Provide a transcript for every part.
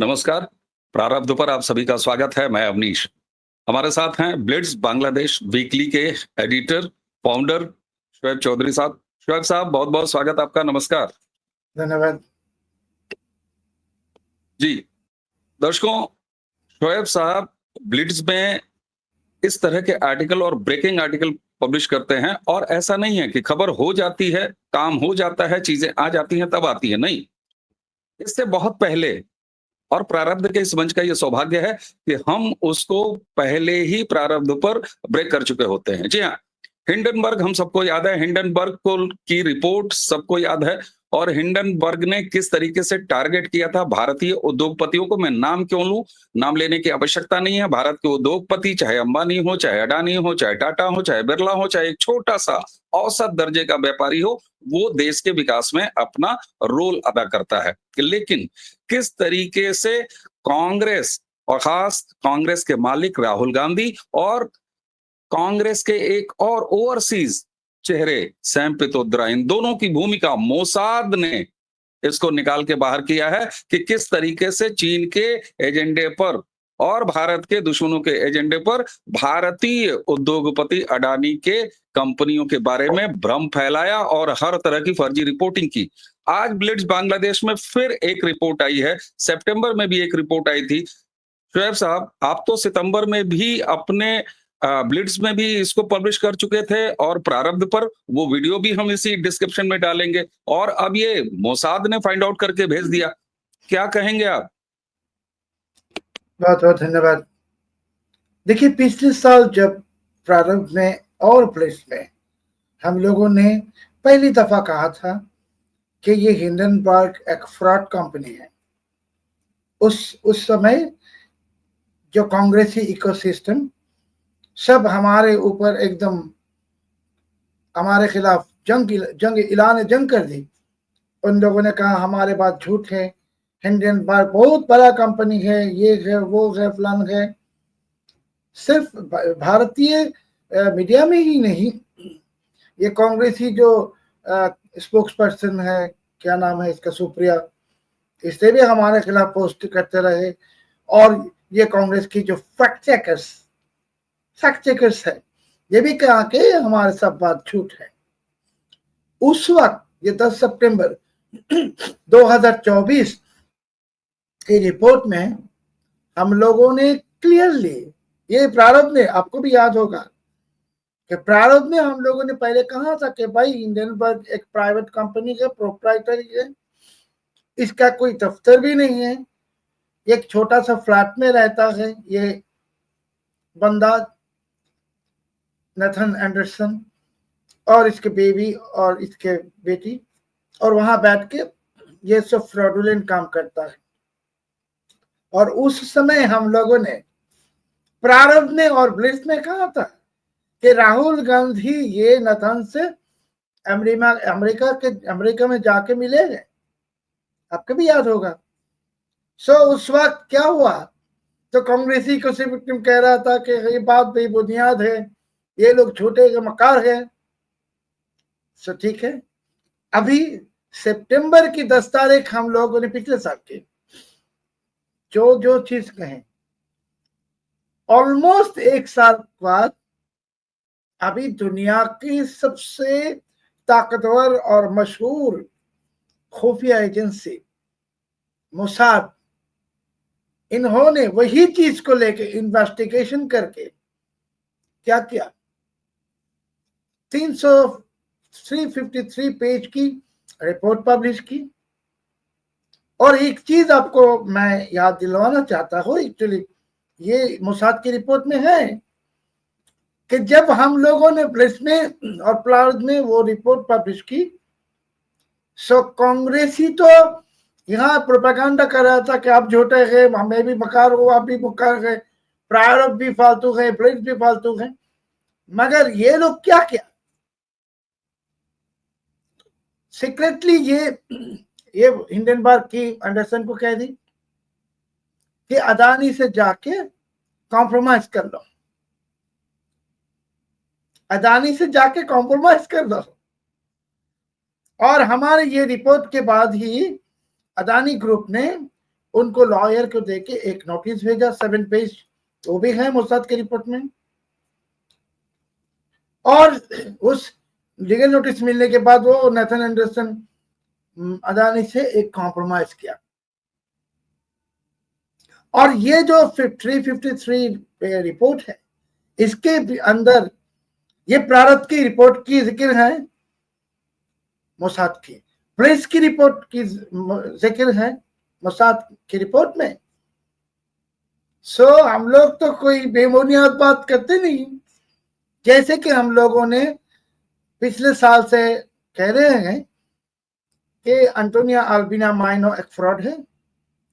नमस्कार। प्रारब्ध पर आप सभी का स्वागत है। मैं अवनीश। हमारे साथ हैं ब्लिट्स बांग्लादेश वीकली के एडिटर, फाउंडर शोएब चौधरी साहब। शोएब साहब, बहुत-बहुत स्वागत आपका। नमस्कार। धन्यवाद। जी, दर्शकों, शोएब साहब ब्लिट्स में इस तरह के आर्टिकल और ब्रेकिंग आर्टिकल पब्लिश करते हैं और ऐसा नहीं है कि खबर हो जाती है, काम हो जाता है, चीज़ें आ जाती हैं तब आती हैं, नहीं। इससे बहुत पहले और प्रारब्ध के इस मंच का ये सौभाग्य है कि हम उसको पहले ही प्रारब्ध पर ब्रेक कर चुके होते हैं। जी हाँ, हिंडनबर्ग हम सबको याद है, हिंडनबर्ग को की रिपोर्ट सबको याद है और हिंडनबर्ग ने किस तरीके से टारगेट किया था भारतीय उद्योगपतियों को। मैं नाम क्यों लूं? नाम लेने की आवश्यकता नहीं है। भारत के उद्योगपति, चाहे अंबानी हो, चाहे अडानी हो, चाहे टाटा हो, चाहे बिरला हो, चाहे एक छोटा-सा औसत दर्जे का व्यापारी हो, वो देश के विकास में अपना रोल अदा करता है। लेकिन किस तरीके से कांग्रेस और खास कांग्रेस के मालिक राहुल गांधी और कांग्रेस के एक और ओवरसीज चेहरे सैम पित्रोदा, इन दोनों की भूमिका मोसाद ने इसको निकाल के बाहर किया है कि किस तरीके से चीन के एजेंडे पर और भारत के दुश्मनों के एजेंडे पर भारतीय उद्योगपति अडानी के कंपनियों के बारे में भ्रम फैलाया और हर तरह की फर्जी रिपोर्टिंग की। आज ब्लिट्स बांग्लादेश में फिर एक रिपोर्ट आई है। सितंबर में भी एक रिपोर्ट आई थी। शोएब साहब, आप तो सितंबर में भी अपने ब्लिट्स में भी इसको पब्लिश कर चुके थे और प्रारब्ध पर वो वीडियो भी हम इसी डिस्क्रिप्शन में डालेंगे और अब ये मोसाद ने फाइंड आउट करके भेज दिया। क्या कहेंगे आप? बहुत बहुत धन्यवाद। देखिए, पिछले साल जब प्रारंभ में और प्लेस में हम लोगों ने पहली दफा कहा था कि ये हिंडनबर्ग एक फ्रॉड कंपनी है, उस समय जो कांग्रेसी इकोसिस्टम सब हमारे ऊपर एकदम हमारे खिलाफ ऐलान जंग कर दी। उन लोगों ने कहा हमारे बात झूठ है, हिंडनबर्ग बहुत बड़ा कंपनी है, ये है वो है फलान है। सिर्फ भारतीय मीडिया में ही नहीं, ये कांग्रेसी जो स्पोक्स पर्सन है, क्या नाम है इसका, सुप्रिया, इससे भी हमारे खिलाफ पोस्ट करते रहे। और ये कांग्रेस की जो फैक्ट चेकर्स है, ये भी कहा कि हमारे सब बात झूठ है। उस वक्त ये 10 सितंबर 2024 की रिपोर्ट में हम लोगों ने क्लियरली, ये प्रारंभ में आपको भी याद होगा कि प्रारंभ में हम लोगों ने पहले कहा था कि भाई हिंडनबर्ग एक प्राइवेट कंपनी है, प्रोप्राइटरी है, इसका कोई दफ्तर भी नहीं है, एक छोटा सा फ्लैट में रहता है ये बंदा नेथन एंडरसन और इसके बेबी और इसके बेटी, और वहां बैठ के ये सब फ्रॉडुलेंट काम करता है। और उस समय हम लोगों ने प्रारंभ में और ब्लिट्स में कहा था कि राहुल गांधी ये नेथन से अमेरिका में जाके मिलेंगे, आपको भी याद होगा। उस वक्त क्या हुआ, तो कांग्रेसी को सिर्फ कह रहा था कि ये बात बेबुनियाद है, ये लोग छोटे के मकार है। ठीक है, अभी सितंबर की 10 तारीख हम लोगों ने पिछले साल की जो चीज कहें, ऑलमोस्ट एक साल बाद अभी दुनिया की सबसे ताकतवर और मशहूर खुफिया एजेंसी मोसाद, इन्होंने वही चीज को लेके इन्वेस्टिगेशन करके क्या किया, 353 पेज की रिपोर्ट पब्लिश की। और एक चीज आपको मैं याद दिलवाना चाहता हूँ, एक्चुअली ये मोसाद की रिपोर्ट में है कि जब हम लोगों ने ब्लिट्स में और प्रारंभ में वो रिपोर्ट पब्लिश की, सो कांग्रेसी तो यहाँ प्रोपेगेंडा कर रहा था कि आप झूठे हैं, मैं भी मकार हूँ, आप भी मकार है, प्रारंभ भी फालतू है, ब्लिट्स भी फालतू है। मगर ये लोग क्या किया, सीक्रेटली ये हिंडनबर्ग की एंडरसन को कह दी कि अदानी से जाके कॉम्प्रोमाइज कर लो, अदानी से जाके कॉम्प्रोमाइज कर लो। और हमारे ये रिपोर्ट के बाद ही अदानी ग्रुप ने उनको लॉयर को देके एक नोटिस भेजा 7 पेज, वो भी है मोसाद के रिपोर्ट में। और उस लीगल नोटिस मिलने के बाद वो नेथन एंडरसन अदानी से एक कॉम्प्रोमाइज किया। और ये जो 353 रिपोर्ट है, इसके अंदर ये प्रारंभ की रिपोर्ट की जिक्र है मोसाद की, प्रेस की रिपोर्ट की जिक्र है मोसाद की रिपोर्ट में। सो हम लोग तो कोई बेबुनियाद बात करते नहीं, जैसे कि हम लोगों ने पिछले साल से कह रहे हैं कि एंटोनियो अल्बिना माइनो एक फ्रॉड है,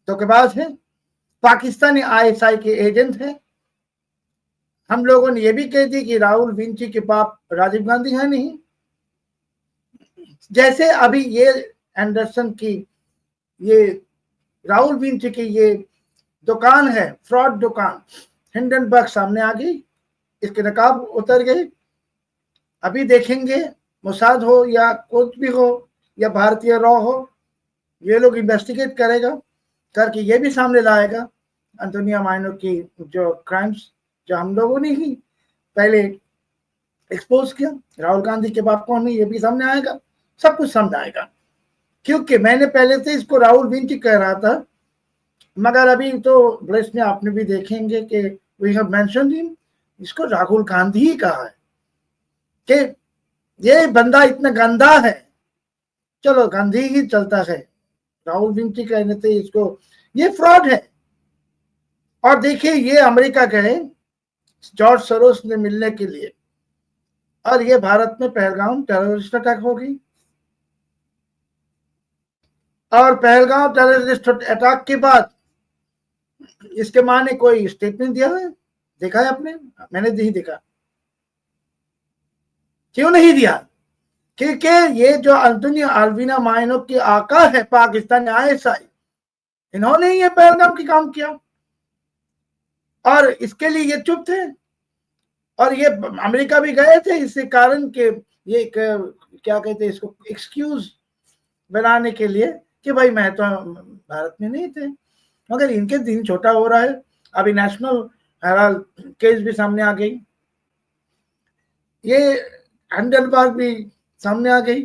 धोखेबाज है, पाकिस्तानी आईएसआई के एजेंट है। हम लोगों ने यह भी कह दी कि राहुल विंची के बाप राजीव गांधी है नहीं। जैसे अभी ये एंडरसन की, ये राहुल विंची की ये दुकान है, फ्रॉड दुकान हिंडनबर्ग सामने आ गई, इसके नकाब उतर गए। अभी देखेंगे मोसाद हो या कुछ भी हो या भारतीय रॉ हो, ये लोग इन्वेस्टिगेट करेगा, करके ये भी सामने लाएगा एंटोनियो माइनो की जो क्राइम्स जो हम लोगों ने ही पहले एक्सपोज किया, राहुल गांधी के बाप कौन है ये भी सामने आएगा, सब कुछ सामने आएगा। क्योंकि मैंने पहले से इसको राहुल विंची कह रहा था, मगर अभी तो ब्लेस में आपने भी देखेंगे कि वी हैव मेंशन्ड हिम, इसको राहुल गांधी ही कहा है कि ये बंदा इतना गंदा है। चलो गांधी ही चलता है, राहुल विंची कहने से इसको, ये फ्रॉड है। और देखिए ये अमेरिका गए जॉर्ज सोरोस ने मिलने के लिए, और ये भारत में पहलगाम टेररिस्ट अटैक हो गई। और पहलगाम टेररिस्ट अटैक के बाद इसके मां ने कोई स्टेटमेंट दिया है, देखा है आपने? मैंने नहीं देखा। क्यों नहीं दिया? क्योंकि ये जो एंटोनियो अल्बिना माइनो की आका है पाकिस्तान आईएसआई, इन्होंने ये पहलगाम की काम किया और इसके लिए ये चुप थे। और ये अमेरिका भी गए थे इसी कारण के, ये क्या कहते हैं इसको, एक्सक्यूज बनाने के लिए कि भाई मैं तो भारत में नहीं थे। मगर इनके दिन छोटा हो रहा है। अभी नेशनल हेराल्ड केस भी सामने आ गई, ये हिंडनबर्ग भी सामने आ गई,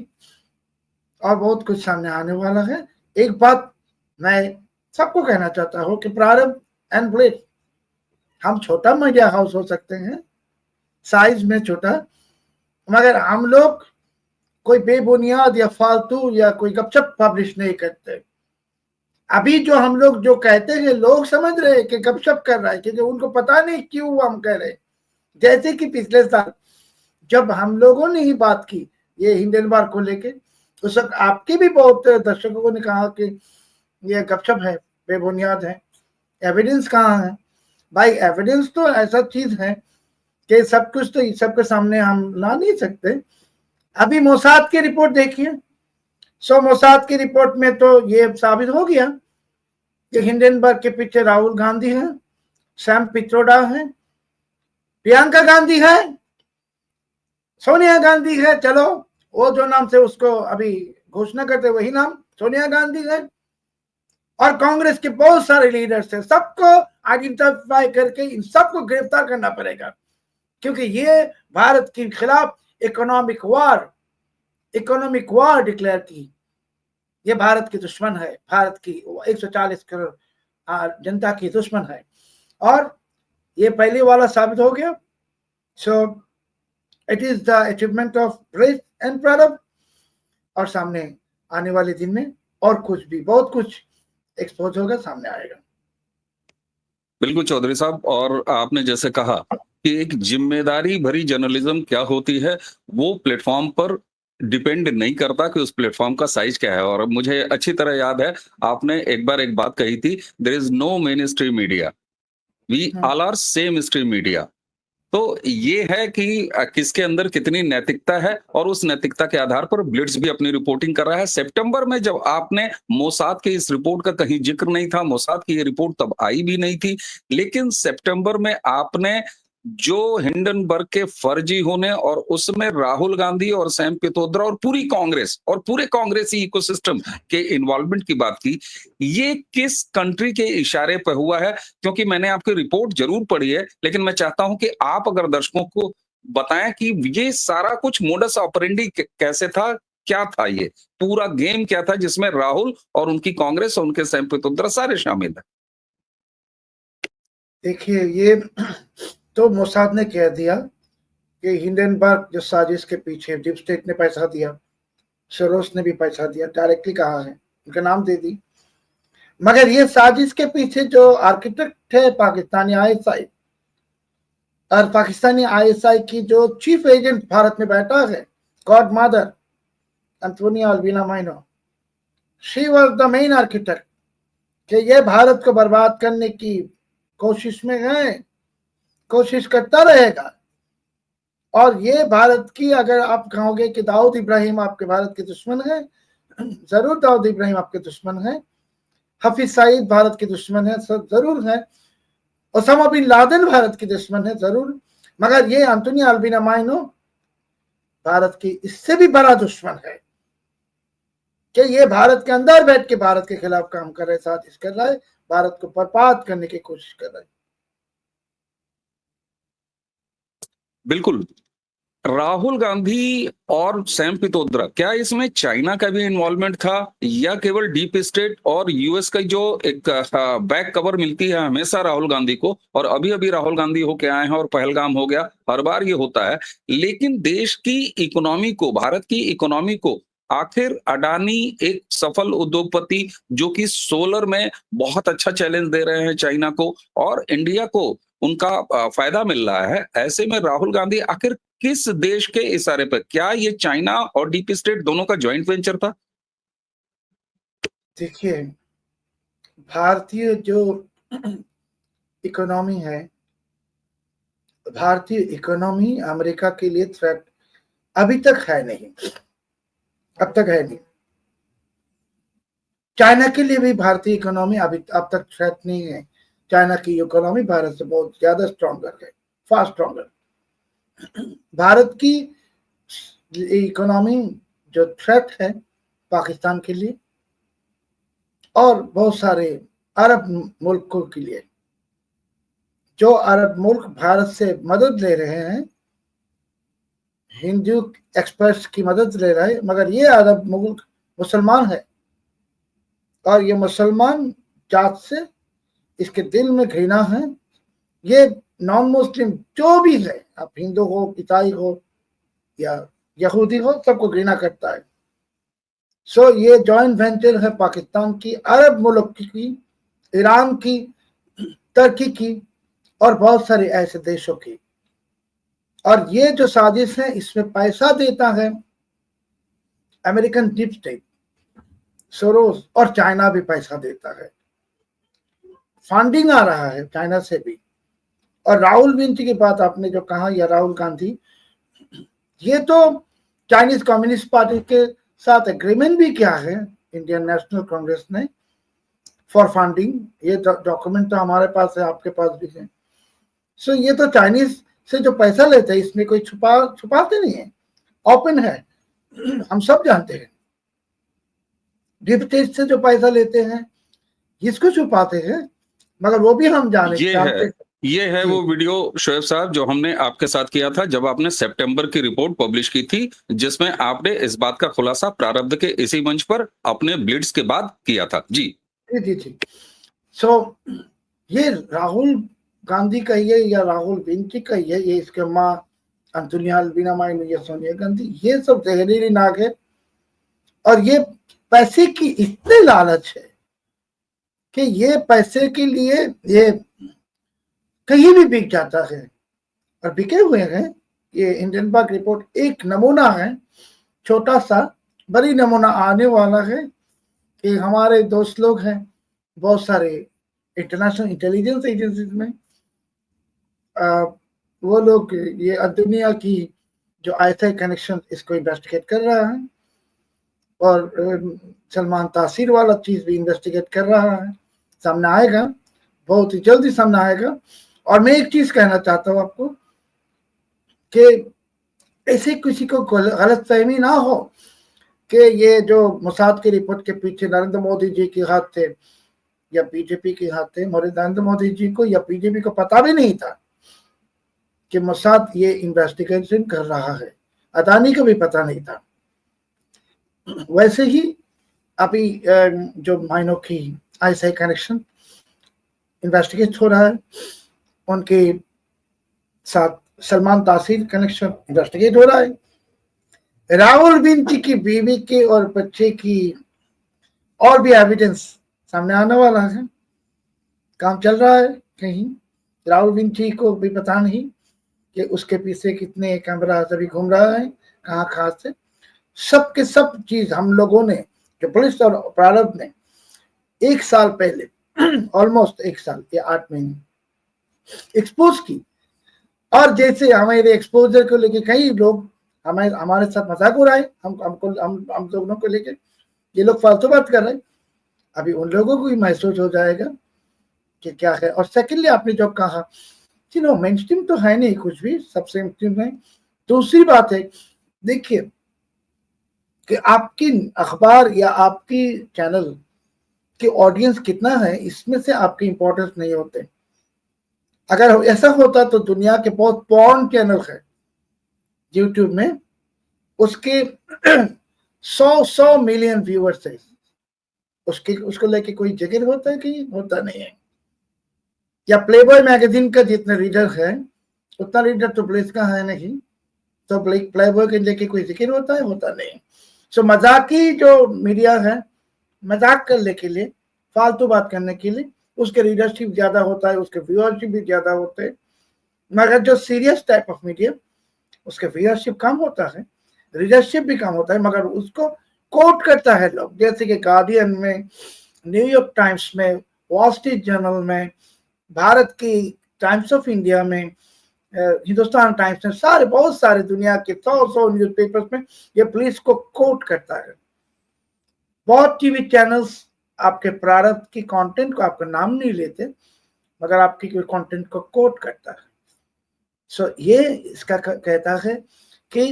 और बहुत कुछ सामने आने वाला है। एक बात मैं सबको कहना चाहता हूं कि प्रारंभ एंड ब्लेस, हम छोटा मीडिया हाउस हो सकते हैं, साइज में छोटा, मगर हम लोग कोई बेबुनियाद या फालतू या कोई गपशप पब्लिश नहीं करते। अभी जो हम लोग जो कहते हैं लोग समझ रहे हैं कि गपशप कर रहा है, क्योंकि उनको पता नहीं क्यों हम कह रहे हैं। जैसे कि पिछले साल जब हम लोगों ने ही बात की ये हिंडनबर्ग को लेके, उस वक्त आपके भी बहुत दर्शकों ने कहा कि ये गपशप है, बेबुनियाद है, एविडेंस कहाँ है? भाई एविडेंस तो ऐसा चीज है कि सब कुछ तो सबके सामने हम ला नहीं सकते। अभी मोसाद की रिपोर्ट देखिए। सो मोसाद की रिपोर्ट में तो ये साबित हो गया कि हिंडनबर्ग के पीछे राहुल गांधी है, सैम पित्रोडा है, प्रियंका गांधी है, सोनिया गांधी है। चलो वो जो नाम से उसको अभी घोषणा करते वही नाम सोनिया गांधी है। और कांग्रेस के बहुत सारे लीडर्स हैं, सबको आइडेंटिफाई करके इन सबको गिरफ्तार करना पड़ेगा, क्योंकि ये भारत के खिलाफ इकोनॉमिक वार डिक्लेयर की। ये भारत की दुश्मन है, भारत की 140 करोड़ जनता की दुश्मन है, और ये पहले वाला साबित हो गया। So it is the achievement of brace and प्रारंभ। और सामने आने वाले दिन में और कुछ भी बहुत कुछ एक्सपोज होगा, सामने आएगा। बिल्कुल चौधरी साहब, और आपने जैसे कहा कि एक जिम्मेदारी भरी जर्नलिज्म क्या होती है, वो प्लेटफॉर्म पर डिपेंड नहीं करता कि उस प्लेटफॉर्म का साइज क्या है। और मुझे अच्छी तरह याद है आपने एक बार एक बात कही थी, there is no mainstream media, we all are same stream media. तो ये है कि किसके अंदर कितनी नैतिकता है, और उस नैतिकता के आधार पर ब्लिट्स भी अपनी रिपोर्टिंग कर रहा है। सितंबर में जब आपने मोसाद की इस रिपोर्ट का कहीं जिक्र नहीं था, मोसाद की ये रिपोर्ट तब आई भी नहीं थी, लेकिन सितंबर में आपने जो हिंडनबर्ग के फर्जी होने और उसमें राहुल गांधी और सैम पित्रोदा और पूरी कांग्रेस और पूरे कांग्रेसी इकोसिस्टम के इन्वॉल्वमेंट की बात की, ये किस कंट्री के इशारे पर हुआ है? क्योंकि मैंने आपकी रिपोर्ट जरूर पढ़ी है, लेकिन मैं चाहता हूं कि आप अगर दर्शकों को बताएं कि ये सारा कुछ मोडस ऑपरेंडी कैसे था, क्या था ये पूरा गेम क्या था जिसमें राहुल और उनकी कांग्रेस और उनके सैम पित्रोदा सारे शामिल है। देखिए, ये तो मोसाद ने कह दिया कि हिंडनबर्ग जो साजिश के पीछे डीप स्टेट ने पैसा दिया, सोरोस ने भी पैसा दिया, डायरेक्टली कहा है, उनका नाम दे दी। मगर ये साजिश के पीछे जो आर्किटेक्ट है पाकिस्तानी आईएसआई, और पाकिस्तानी आईएसआई की जो चीफ एजेंट भारत में बैठा है, god mother Antonia Albina Maino, she was the main architect कि ये भारत को बर्बाद करने की कोशिश में है, कोशिश करता रहेगा। और ये भारत की, अगर आप कहोगे कि दाऊद इब्राहिम आपके भारत के दुश्मन है, जरूर दाऊद इब्राहिम आपके दुश्मन है, हफीज सईद भारत के दुश्मन है, जरूर है, ओसामा बिन लादेन भारत के दुश्मन है, जरूर। मगर ये एंटोनियो अल्बिना माइनो भारत की इससे भी बड़ा दुश्मन है कि ये भारत के अंदर बैठ के भारत के खिलाफ काम कर रहे, साजिश कर रहा है, भारत को बर्बाद करने की कोशिश कर रहा है। बिल्कुल। राहुल गांधी और सैम पित्रोदा, क्या इसमें चाइना का भी इन्वॉल्वमेंट था या केवल डीप स्टेट और यूएस का जो एक बैक कवर मिलती है हमेशा राहुल गांधी को, और अभी अभी राहुल गांधी होके आए हैं और पहलगाम हो गया, हर बार ये होता है, लेकिन देश की इकोनॉमी को, भारत की इकोनॉमी को आखिर अडानी एक सफल उद्योगपति जो कि सोलर में बहुत अच्छा चैलेंज दे रहे हैं चाइना को, और इंडिया को उनका फायदा मिल रहा है, ऐसे में राहुल गांधी आखिर किस देश के इशारे पर? क्या ये चाइना और डीप स्टेट दोनों का जॉइंट वेंचर था? देखिए, भारतीय जो इकोनॉमी है, भारतीय इकोनॉमी अमेरिका के लिए थ्रेट अभी तक है नहीं, अब तक है नहीं। चाइना के लिए भी भारतीय इकोनॉमी अभी अब तक थ्रेट नहीं है। चाइना की इकोनॉमी भारत से बहुत ज्यादा स्ट्रॉन्गर है, फार स्ट्रॉन्गर। भारत की इकोनॉमी जो थ्रेट है पाकिस्तान के लिए और बहुत सारे अरब मुल्कों के लिए, जो अरब मुल्क भारत से मदद ले रहे हैं, हिंदू एक्सपर्ट्स की मदद ले रहे हैं, मगर ये अरब मुल्क मुसलमान है और ये मुसलमान जात से इसके दिल में घृणा है। ये नॉन मुस्लिम जो भी है, आप हिंदू हो, ईसाई हो या यहूदी हो, सबको घृणा करता है। सो ये जॉइंट वेंचर है पाकिस्तान की, अरब मुल्क की, ईरान की, तुर्की की और बहुत सारे ऐसे देशों की। और ये जो साजिश है, इसमें पैसा देता है अमेरिकन डीप स्टेट, सोरोस, और चाइना भी पैसा देता है, फंडिंग आ रहा है चाइना से भी। और राहुल गांधी की बात आपने जो कहा, या राहुल गांधी, ये तो चाइनीज कम्युनिस्ट पार्टी के साथ एग्रीमेंट भी किया है इंडियन नेशनल कांग्रेस ने फॉर फंडिंग। ये डॉक्यूमेंट तो हमारे पास है, आपके पास भी है। सो ये तो चाइनीज से जो पैसा लेते हैं, इसमें कोई छुपाते नहीं है, ओपन है, हम सब जानते हैं। डीप स्टेट से जो पैसा लेते हैं, इसको छुपाते हैं, मगर वो भी हम जानते ये है वो वीडियो शोएब साहब जो हमने आपके साथ किया था जब आपने सितंबर की रिपोर्ट पब्लिश की थी, जिसमें आपने इस बात का खुलासा प्रारब्ध के इसी मंच पर अपने ब्लिट्स के बाद किया था। जी जी। सो ये राहुल गांधी कहिए या राहुल गांधी कहिए, ये इसके माँ एंटोनिया अल्बिना माइनो या सोनिया गांधी, ये सब जहरीली नाग है। और ये पैसे की इतने लालच है कि ये पैसे के लिए ये कहीं भी बिक जाता है, और बिके हुए हैं। ये हिंडनबर्ग रिपोर्ट एक नमूना है, छोटा सा, बड़ी नमूना आने वाला है कि हमारे दोस्त लोग हैं बहुत सारे इंटरनेशनल इंटेलिजेंस एजेंसीज में, वो लोग ये दुनिया की जो आईएसआई कनेक्शन, इसको इन्वेस्टिगेट कर रहा है, और सलमान तासीर वाला चीज भी इन्वेस्टिगेट कर रहा है। सामने आएगा, बहुत ही जल्दी सामने आएगा। और मैं एक चीज कहना चाहता हूं आपको कि ऐसे किसी को गलत फहमी ना हो कि ये जो मोसाद की रिपोर्ट के पीछे नरेंद्र मोदी जी के हाथ थे या बीजेपी के हाथ थे। नरेंद्र मोदी जी को या बीजेपी को पता भी नहीं था कि मोसाद ये इन्वेस्टिगेशन कर रहा है, अदानी को भी पता नहीं था। वैसे ही अभी जो मायनों की ISI कनेक्शन इन्वेस्टिगेट हो रहा है, उनके साथ सलमान तासीर कनेक्शन इन्वेस्टिगेट हो रहा है, राहुल विंची की बीवी के और बच्चे की और भी एविडेंस सामने आने वाला है। काम चल रहा है कहीं, राहुल विंची को भी पता नहीं कि उसके पीछे कितने कैमरा सभी घूम रहा है, कहाँ कहाँ से सब के सब चीज हम लोगों ने, जो पुलिस और प्रारंभ ने 1 साल पहले ऑलमोस्ट 1 साल या 8 महीने एक्सपोज की। और जैसे हमारे एक्सपोजर को लेके कई लोग हमारे साथ मजाक उड़ाए, हम लोगों को लेके ये लोग फालतू बात कर रहे हैं, अभी उन लोगों को भी महसूस हो जाएगा कि क्या है। और सेकेंडली आपने जो कहा कि नो मेन स्ट्रीम तो है नहीं कुछ भी, सबसे मेन स्ट्रीम नहीं। दूसरी बात है, देखिए कि आपकी अखबार या आपकी चैनल की ऑडियंस कितना है, इसमें से आपकी इंपॉर्टेंस नहीं होते। अगर ऐसा होता तो दुनिया के बहुत पॉर्न चैनल है यूट्यूब में, उसके 100 मिलियन व्यूअर्स है, उसको लेके कोई जिक्र होता है कि होता नहीं है। या प्लेबॉय मैगजीन का जितना रीडर है उतना रीडर तो पुलिस का है नहीं, तो प्लेबॉय के लेके कोई जिक्र होता है, होता नहीं। सो मजाकी जो मीडिया है, मजाक करने के लिए, फालतू बात करने के लिए उसके रीडरशिप ज्यादा होता है, उसके व्यूअरशिप भी ज्यादा होते हैं। मगर जो सीरियस टाइप ऑफ मीडिया, उसके व्यूअरशिप कम होता है, रीडरशिप भी कम होता है, मगर उसको कोट करता है लोग, जैसे कि गार्डियन में, न्यूयॉर्क टाइम्स में, वॉल स्ट्रीट जर्नल में, भारत की टाइम्स ऑफ इंडिया में, हिंदुस्तान टाइम्स में, सारे बहुत सारे दुनिया के 100 न्यूज़पेपर्स में ये पुलिस को कोट करता है। बहुत टीवी चैनल्स आपके प्रारंभ की कंटेंट को, आपका नाम नहीं लेते, मगर आपकी कोई कंटेंट को कोट करता है। सो ये इसका कहता है कि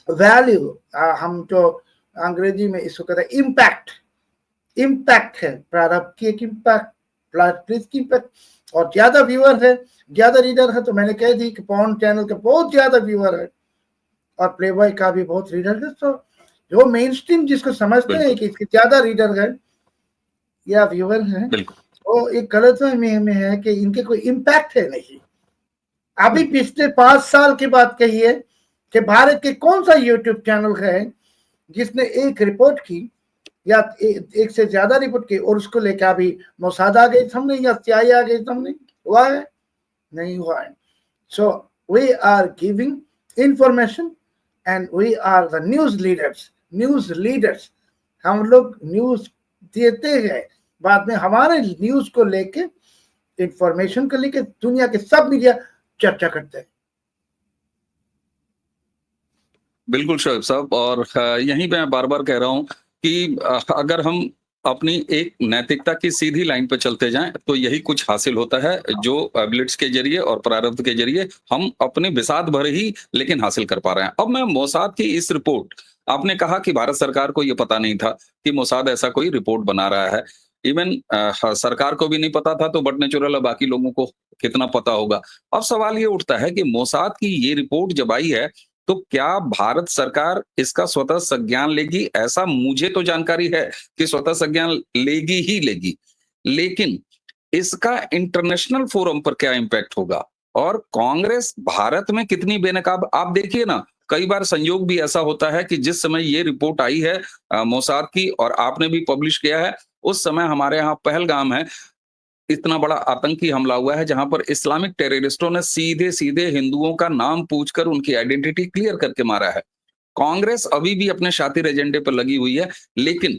वैल्यू, हम जो अंग्रेजी में इसको कहते हैं इम्पैक्ट है प्रारंभ की, एक इम्पैक्ट प्लीज की इम्पैक्ट। और ज्यादा व्यूअर है, ज्यादा रीडर है, तो मैंने कह दी कि पॉर्न चैनल का बहुत ज्यादा व्यूअर है और प्लेबॉय का भी बहुत रीडर है। तो जो मेन स्ट्रीम जिसको समझते हैं कि इसके ज्यादा रीडर है या व्यूअर है, वो एक गलतफहमी में है कि इनके कोई इम्पैक्ट है नहीं। अभी पिछले 5 साल की बात कही है कि भारत के कौन सा यूट्यूब चैनल है जिसने एक रिपोर्ट की या एक से ज्यादा रिपोर्ट की और उसको लेकर अभी मोसाद आ गए सामने या CIA आ गए सामने? हुआ है? नहीं हुआ है। So we are giving information and we are the news leaders. हम लोग न्यूज देते हैं, बाद में हमारे न्यूज को लेके, इंफॉर्मेशन को लेके दुनिया के सब मीडिया चर्चा करते हैं। बिल्कुल शोएब साहब, और यहीं मैं बार बार कह रहा हूं कि अगर हम अपनी एक नैतिकता की सीधी लाइन पे चलते जाएं तो यही कुछ हासिल होता है, जो ब्लिट्स के जरिए और प्रारब्ध के जरिए हम अपने बिसात भर ही लेकिन हासिल कर पा रहे हैं। अब मैं मोसाद की इस रिपोर्ट, आपने कहा कि भारत सरकार को यह पता नहीं था कि मोसाद ऐसा कोई रिपोर्ट बना रहा है। इवन सरकार को भी नहीं पता था, तो बट नेचुरल बाकी लोगों को कितना पता होगा। अब सवाल ये उठता है कि मोसाद की ये रिपोर्ट जब आई है तो क्या भारत सरकार इसका स्वतः संज्ञान लेगी? ऐसा मुझे तो जानकारी है कि स्वतः संज्ञान लेगी ही लेगी, लेकिन इसका इंटरनेशनल फोरम पर क्या इंपैक्ट होगा और कांग्रेस भारत में कितनी बेनकाब। आप देखिए ना, कई बार संयोग भी ऐसा होता है कि जिस समय ये रिपोर्ट आई है मोसाद की और आपने भी पब्लिश किया है, उस समय हमारे यहाँ पहलगाम है, इतना बड़ा आतंकी हमला हुआ है जहां पर इस्लामिक टेररिस्टों ने सीधे सीधे हिंदुओं का नाम पूछकर उनकी आइडेंटिटी क्लियर करके मारा है। कांग्रेस अभी भी अपने शातिर एजेंडे पर लगी हुई है, लेकिन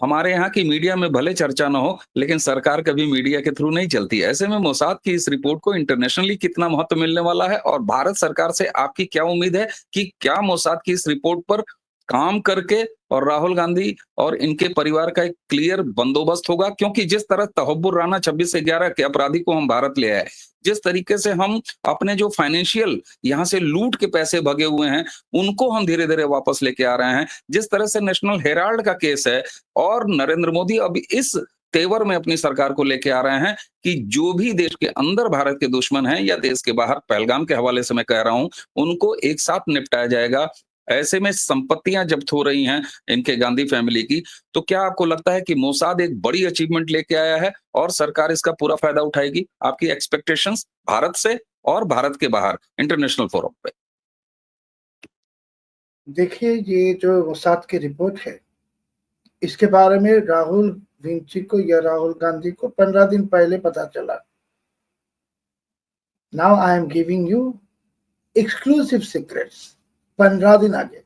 हमारे यहाँ की मीडिया में भले चर्चा ना हो, लेकिन सरकार कभी मीडिया के थ्रू नहीं चलती। ऐसे में मोसाद की इस रिपोर्ट को इंटरनेशनली कितना महत्व मिलने वाला है और भारत सरकार से आपकी क्या उम्मीद है कि क्या मोसाद की इस रिपोर्ट पर काम करके और राहुल गांधी और इनके परिवार का एक क्लियर बंदोबस्त होगा, क्योंकि जिस तरह तहब्बुर राना 26/11 के अपराधी को हम भारत ले आए, जिस तरीके से हम अपने जो फाइनेंशियल यहाँ से लूट के पैसे भगे हुए हैं, उनको हम धीरे-धीरे वापस लेके आ रहे हैं। जिस तरह से नेशनल हेराल्ड का केस है और नरेंद्र मोदी अब इस तेवर में अपनी सरकार को लेके आ रहे हैं कि जो भी देश के अंदर भारत के दुश्मन हैं या देश के बाहर, पहलगाम के हवाले से मैं कह रहा हूं, उनको एक साथ निपटाया जाएगा। ऐसे में संपत्तियां जब्त हो रही हैं इनके गांधी फैमिली की, तो क्या आपको लगता है कि मोसाद एक बड़ी अचीवमेंट लेके आया है और सरकार इसका पूरा फायदा उठाएगी? आपकी एक्सपेक्टेशंस भारत से और भारत के बाहर इंटरनेशनल फोरम पे? देखिए, ये जो मोसाद की रिपोर्ट है, इसके बारे में राहुल विंची को या राहुल गांधी को 15 दिन पहले पता चला। Now I am giving you exclusive secrets 15 दिन आगे।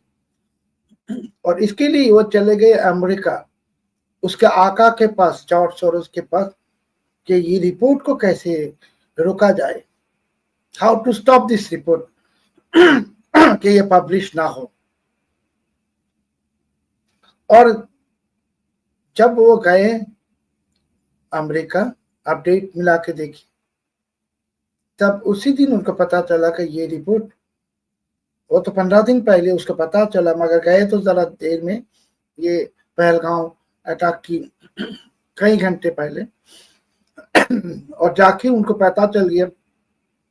और इसके लिए वो चले गए अमेरिका, उसके आका के पास, जॉर्ज सोरोस के पास, कि ये रिपोर्ट को कैसे रोका जाए, how to stop this report कि ये पब्लिश ना हो। और जब वो गए अमेरिका, अपडेट मिला के देखी, तब उसी दिन उनको पता चला कि ये रिपोर्ट, वो तो 15 दिन पहले उसको पता चला, मगर गए तो जरा देर में, ये पहलगांव अटैक की कई घंटे पहले, और जाके उनको पता चल गया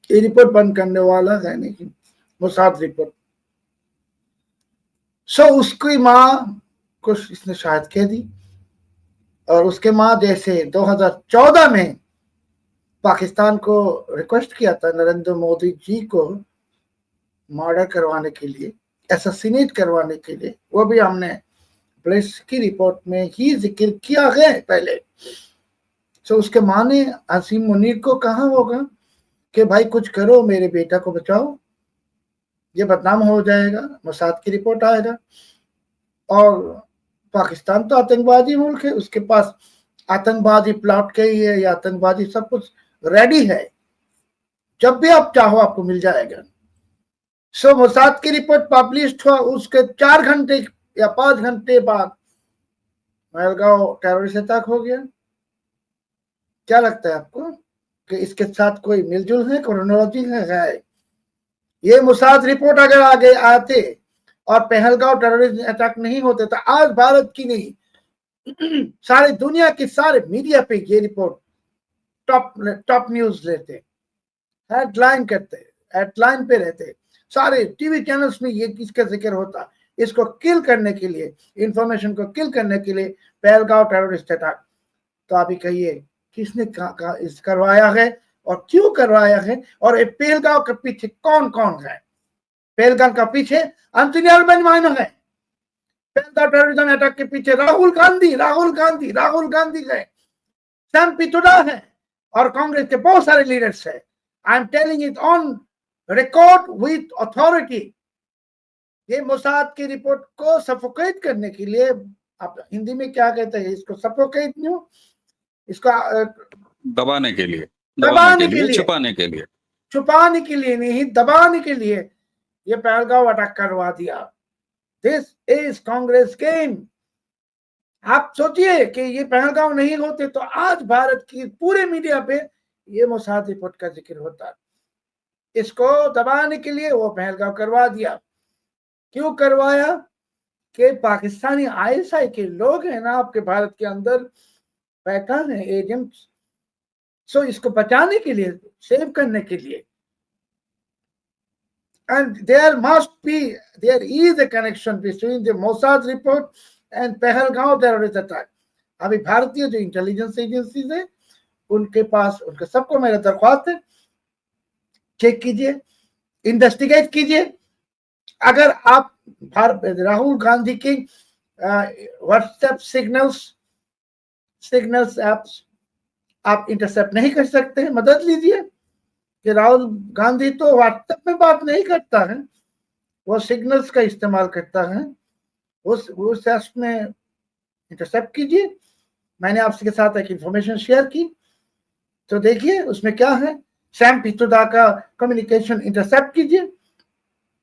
ये रिपोर्ट बंद करने वाला है नहीं, मोसाद रिपोर्ट। सो उसकी माँ को इसने शायद कह दी, और उसके माँ जैसे 2014 में पाकिस्तान को रिक्वेस्ट किया था नरेंद्र मोदी जी को मर्डर करवाने के लिए, असैसिनेट करवाने के लिए, वो भी हमने पुलिस की रिपोर्ट में ही जिक्र किया है पहले। सो उसके माँ ने हसीम मुनीर को कहा होगा कि भाई कुछ करो, मेरे बेटा को बचाओ, ये बदनाम हो जाएगा, मोसाद की रिपोर्ट आएगा। और पाकिस्तान तो आतंकवादी मुल्क है, उसके पास आतंकवादी प्लॉट के ही है, या आतंकवादी सब कुछ रेडी है, जब भी आप चाहो आपको मिल जाएगा। सो मोसाद की रिपोर्ट पब्लिश हुआ, उसके 4 घंटे या 5 घंटे बाद पहलगांव टेररिस्ट अटैक हो गया। क्या लगता है आपको कि इसके साथ कोई मिलजुल है, क्रोनोलॉजी है? ये मोसाद रिपोर्ट अगर आगे आते और पहलगांव टेररिस्ट अटैक नहीं होते, तो आज भारत की नहीं सारी दुनिया के सारे मीडिया पे ये रिपोर्ट टॉप न्यूज लेते, हेडलाइन करते, हेडलाइन पे रहते, सारे टीवी चैनल्स में ये किसका जिक्र होता, इसको किल करने के लिए, इंफॉर्मेशन को किल करने के लिए, पहलगांव टेररिस्ट अटैक। तो अभी कहिए किसने करवाया है और क्यों करवाया है, और पहलगांव के पीछे कौन कौन है? पहलगांव का पीछे एंथोनी अल्बेनीज़ है, पहलगांव टेररिज्म अटैक के पीछे राहुल गांधी है, सैम पित्रोदा है, और कांग्रेस के बहुत सारे लीडर्स है। I am telling it on record with authority. ये मोसाद की रिपोर्ट को सफोकेट करने के लिए, आप हिंदी में क्या कहते हैं इसको, सफोकेट न्यू, इसको दबाने के लिए, छुपाने के लिए नहीं, दबाने के लिए ये पहलगांव अटैक करवा दिया। This is Congress game. आप सोचिए कि ये पहलगांव नहीं होते तो आज भारत की पूरे मीडिया पे ये मोसाद रिपोर्ट का जिक्र होता। इसको दबाने के लिए वो पहलगांव करवा दिया। क्यों करवाया? कि पाकिस्तानी आईएसआई के लोग हैं ना आपके भारत के अंदर बैठा है, एजेंट्स। सो इसको बचाने के लिए, सेव करने के लिए, and there is a connection between the Mossad report and Pahalgam terrorist attack. अभी भारतीय जो इंटेलिजेंस एजेंसीज है उनके पास, उनके सबको मेरा दरख्वास्त है, चेक कीजिए, इन्वेस्टिगेट कीजिए। अगर आप राहुल गांधी की व्हाट्सएप सिग्नल्स ऐप्स आप इंटरसेप्ट नहीं कर सकते हैं, मदद लीजिए। कि राहुल गांधी तो व्हाट्सएप में बात नहीं करता है, वो सिग्नल्स का इस्तेमाल करता है, उस ऐप में इंटरसेप्ट कीजिए। मैंने आपके साथ एक इंफॉर्मेशन शेयर की, तो देखिए उसमें क्या है। सैम पित्रोदा का कम्युनिकेशन इंटरसेप्ट कीजिए,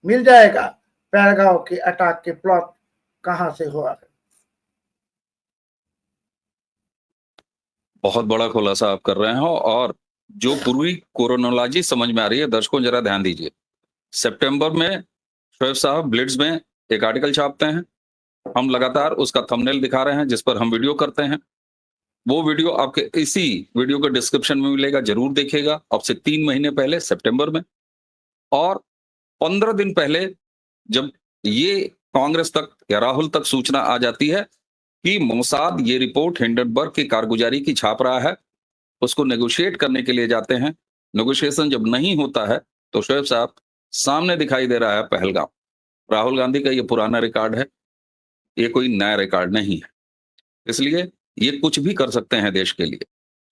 मिल जाएगा पहलगांव के अटैक के प्लॉट कहां से हुआ है? बहुत बड़ा खुलासा आप कर रहे हो और जो पूरी क्रोनोलॉजी समझ में आ रही है, दर्शकों जरा ध्यान दीजिए। सितंबर में शोएब साहब ब्लिट्स में एक आर्टिकल छापते हैं। हम लगातार उसका थंबनेल दिखा रहे हैं जिस पर हम वीडियो करते हैं। वो वीडियो आपके इसी वीडियो के डिस्क्रिप्शन में मिलेगा, जरूर देखिएगा। अब से 3 महीने पहले सितंबर में और 15 दिन पहले जब ये कांग्रेस तक या राहुल तक सूचना आ जाती है कि मोसाद ये रिपोर्ट हिंडनबर्ग की कारगुजारी की छाप रहा है, उसको नेगोशिएट करने के लिए जाते हैं। नेगोशिएशन जब नहीं होता है तो शोएब साहब सामने दिखाई दे रहा है पहलगाम। राहुल गांधी का ये पुराना रिकॉर्ड है, ये कोई नया रिकॉर्ड नहीं है। इसलिए ये कुछ भी कर सकते हैं देश के लिए।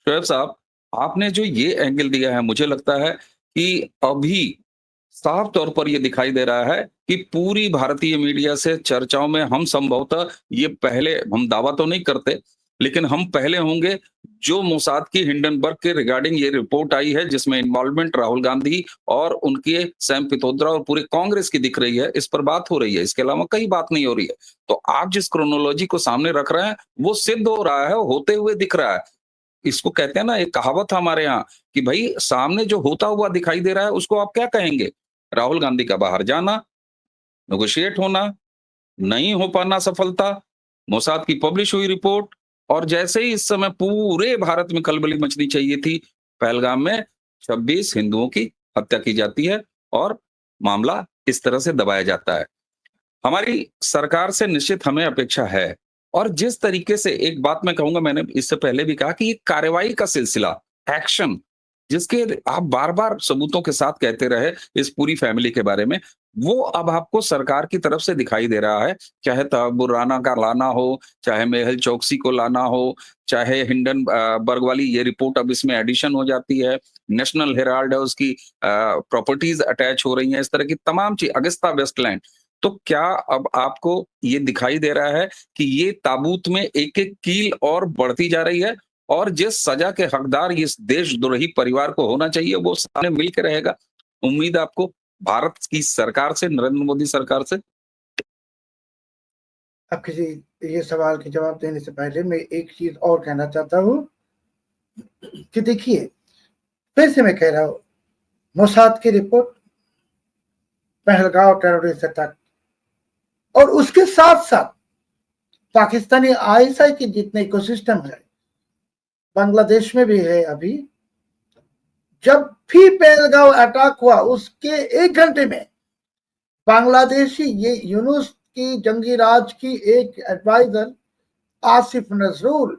शोएब साहब, आपने जो ये एंगल दिया है, मुझे लगता है कि अभी साफ तौर पर ये दिखाई दे रहा है कि पूरी भारतीय मीडिया से चर्चाओं में हम संभवतः ये पहले, हम दावा तो नहीं करते, लेकिन हम पहले होंगे जो मोसाद की हिंडनबर्ग के रिगार्डिंग ये रिपोर्ट आई है जिसमें इन्वॉल्वमेंट राहुल गांधी और उनके सैम पित्रोदा और पूरे कांग्रेस की दिख रही है, इस पर बात हो रही है। इसके अलावा कई बात नहीं हो रही है। तो आप जिस क्रोनोलॉजी को सामने रख रहे हैं वो सिद्ध हो रहा है, होते हुए दिख रहा है। इसको कहते हैं ना, एक कहावत है हमारे यहाँ कि भाई सामने जो होता हुआ दिखाई दे रहा है उसको आप क्या कहेंगे? राहुल गांधी का बाहर जाना, नेगोशिएट होना, नहीं हो पाना सफलता, मोसाद की पब्लिश हुई रिपोर्ट और जैसे ही इस समय पूरे भारत में खलबली मचनी चाहिए थी, पहलगाम में 26 हिंदुओं की हत्या की जाती है और मामला इस तरह से दबाया जाता है। हमारी सरकार से निश्चित हमें अपेक्षा है और जिस तरीके से, एक बात मैं कहूंगा, मैंने इससे पहले भी कहा कि ये कार्रवाई का सिलसिला, एक्शन, जिसके आप बार बार सबूतों के साथ कहते रहे इस पूरी फैमिली के बारे में, वो अब आपको सरकार की तरफ से दिखाई दे रहा है। चाहे तहब्बुर राना का लाना हो, चाहे मेहुल चौकसी को लाना हो, चाहे हिंडन बर्ग वाली ये रिपोर्ट अब इसमें एडिशन हो जाती है, नेशनल हेराल्ड है उसकी प्रॉपर्टीज अटैच हो रही हैं, इस तरह की तमाम चीज, अगस्ता वेस्टलैंड। तो क्या अब आपको ये दिखाई दे रहा है कि ये ताबूत में एक-एक कील और बढ़ती जा रही है और जिस सजा के हकदार इस देशद्रोही परिवार को होना चाहिए वो सामने मिल के रहेगा? उम्मीद है आपको भारत की सरकार से, नरेंद्र मोदी सरकार से? अब किसी ये सवाल के जवाब देने से पहले मैं एक चीज और कहना चाहता हूँ कि देखिए, फिर से मैं कह रहा हूँ, मोसाद की रिपोर्ट, पहलगाम टेररिस्ट अटैक और उसके साथ साथ पाकिस्तानी आईएसआई के जितने इकोसिस्टम है, बांग्लादेश में भी है। अभी जब भी पहलगाम अटैक हुआ उसके 1 घंटे में बांग्लादेशी ये यूनुस की जंगी राज की एक एडवाइजर आसिफ नजरुल,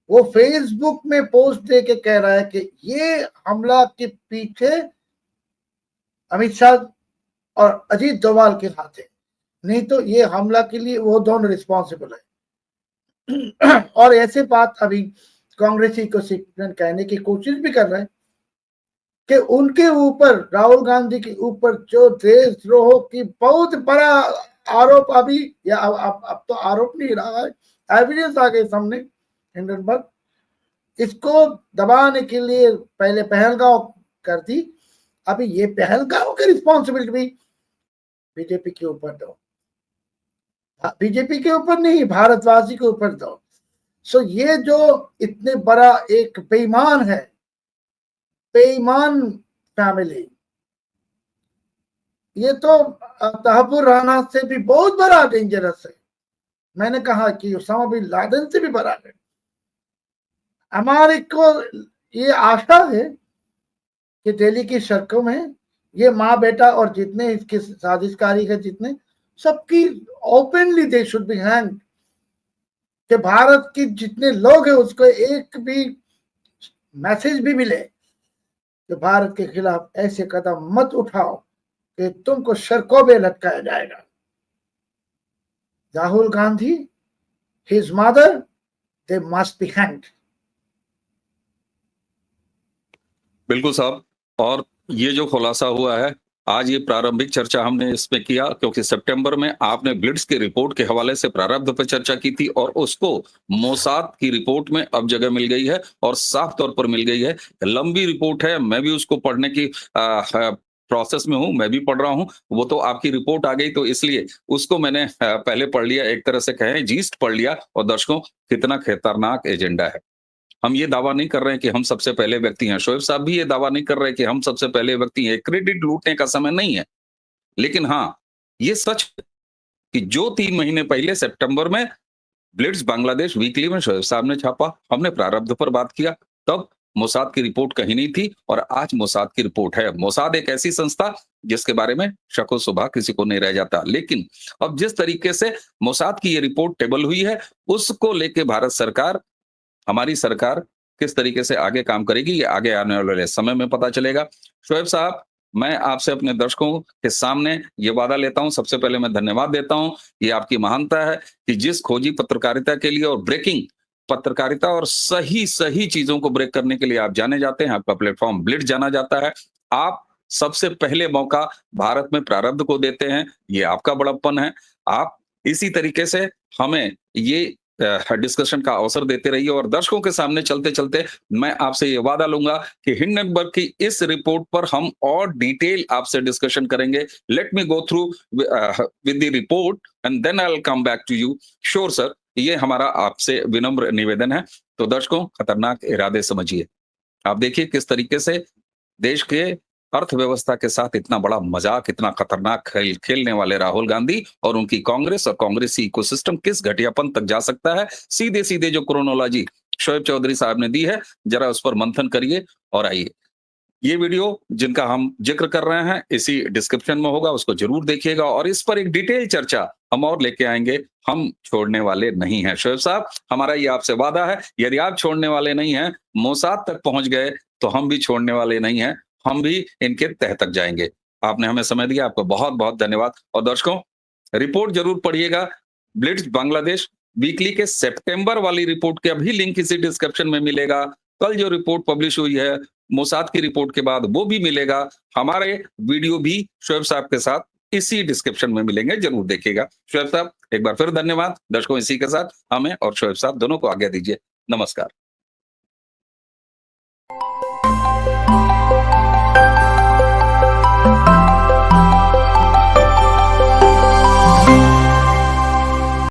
वो फेसबुक में पोस्ट दे के कह रहा है कि ये हमला के पीछे अमित शाह और अजीत डोभाल के हाथ है, नहीं तो ये हमला के लिए वो दोनों रिस्पॉन्सिबल है। और ऐसे बात अभी कांग्रेसी को कहने की कोशिश भी कर रहे हैं कि उनके ऊपर, राहुल गांधी के ऊपर जो देशद्रोह की बहुत बड़ा आरोप अभी, या अब तो आरोप नहीं रहा है, एविडेंस आ गए सामने हिंडनबर्ग, इसको दबाने के लिए पहले पहलगाम कर दी, अभी ये पहलगाम की रिस्पॉन्सिबिलिटी भी बीजेपी के ऊपर दो, बीजेपी के ऊपर नहीं, भारतवासी के ऊपर दो। सो ये जो इतने बड़ा एक बेईमान है, बेईमान फैमिली, ये तो तहब्बुर राना से भी बहुत बड़ा डेंजरस है। मैंने कहा कि उसामा बिन लादेन से भी बड़ा है। हमारे को ये आशा है कि दिल्ली की सड़कों में ये माँ बेटा और जितने इसके साजिशकारी है, जितने सबकी openly they should be hang, कि भारत के जितने लोग हैं उसको एक भी मैसेज भी मिले कि भारत के खिलाफ ऐसे कदम मत उठाओ कि तुमको सड़कों पे लटकाया जाएगा। Rahul Gandhi, his mother, they must be hanged. बिल्कुल साहब। और ये जो खुलासा हुआ है, आज ये प्रारंभिक चर्चा हमने इसमें किया क्योंकि सितंबर में आपने ब्लिट्स की रिपोर्ट के हवाले से प्रारब्ध पर चर्चा की थी और उसको मोसाद की रिपोर्ट में अब जगह मिल गई है और साफ तौर पर मिल गई है। लंबी रिपोर्ट है, मैं भी उसको पढ़ने की प्रोसेस में हूं, मैं भी पढ़ रहा हूं। वो तो आपकी रिपोर्ट आ गई तो इसलिए उसको मैंने पहले पढ़ लिया, एक तरह से कहें जीस्ट पढ़ लिया। और दर्शकों, कितना खतरनाक एजेंडा है। हम ये दावा नहीं कर रहे हैं कि हम सबसे पहले व्यक्ति हैं, शोएब साहब भी ये दावा नहीं कर रहे कि हम सबसे पहले व्यक्ति हैं। क्रेडिट लूटने का समय नहीं है। लेकिन हाँ, ये सच है कि जो 3 महीने पहले सितंबर में ब्लिट्स बांग्लादेश वीकली में शोएब साहब ने छापा, हमने प्रारब्ध पर बात किया, तब मोसाद की रिपोर्ट कहीं नहीं थी और आज मोसाद की रिपोर्ट है। मोसाद एक ऐसी संस्था जिसके बारे में शक व शुबा किसी को नहीं रह जाता। लेकिन अब जिस तरीके से मोसाद की ये रिपोर्ट टेबल हुई है, उसको लेके भारत सरकार, हमारी सरकार किस तरीके से आगे काम करेगी, ये आगे आने वाले समय में पता चलेगा। शोएब साहब, मैं आपसे अपने दर्शकों के सामने ये वादा लेता हूं, सबसे पहले मैं धन्यवाद देता हूं। ये आपकी महानता है कि जिस खोजी पत्रकारिता के लिए और ब्रेकिंग पत्रकारिता और सही चीजों को ब्रेक करने के लिए आप जाने जाते हैं, आपका प्लेटफॉर्म ब्लिट्स जाना जाता है। आप सबसे पहले मौका भारत में प्रारब्ध को देते हैं, ये आपका बड़प्पन है। आप इसी तरीके से हमें ये डिस्कशन का अवसर देते रहिए और दर्शकों के सामने चलते-चलते मैं आपसे ये वादा लूँगा कि हिंडनबर्ग की इस रिपोर्ट पर हम और डिटेल आपसे डिस्कशन करेंगे। Let me go through with the report and then I will come back to you. Sure sir, ये हमारा आपसे विनम्र निवेदन है। तो दर्शकों, खतरनाक इरादे समझिए। आप देखिए किस तरीके से देश के अर्थव्यवस्था के साथ इतना बड़ा मजाक, इतना खतरनाक खेल खेलने वाले राहुल गांधी और उनकी कांग्रेस और कांग्रेसी इकोसिस्टम किस घटियापन तक जा सकता है। सीधे-सीधे जो क्रोनोलॉजी शोएब चौधरी साहब ने दी है, जरा उस पर मंथन करिए और आइए। ये वीडियो जिनका हम जिक्र कर रहे हैं, इसी डिस्क्रिप्शन में होगा, उसको जरूर देखिएगा और इस पर एक डिटेल चर्चा हम और लेके आएंगे। हम छोड़ने वाले नहीं हैं। शोएब साहब, हमारा ये आपसे वादा है, यदि आप छोड़ने वाले नहीं हैं, मोसाद तक पहुंच गए, तो हम भी छोड़ने वाले नहीं हैं। हम भी इनके तह तक जाएंगे। आपने हमें समय दिया, आपको बहुत-बहुत धन्यवाद। और दर्शकों, रिपोर्ट जरूर पढ़िएगा। ब्लिट्स बांग्लादेश वीकली के सितंबर वाली रिपोर्ट का भी लिंक इसी डिस्क्रिप्शन में मिलेगा। कल जो रिपोर्ट पब्लिश हुई है मोसाद की रिपोर्ट के बाद, वो भी मिलेगा। हमारे वीडियो भी शोएब साहब के साथ इसी डिस्क्रिप्शन में मिलेंगे, जरूर देखिएगा। शोएब साहब, एक बार फिर धन्यवाद। दर्शकों, इसी के साथ हमें और शोएब साहब दोनों को आज्ञा दीजिए। नमस्कार।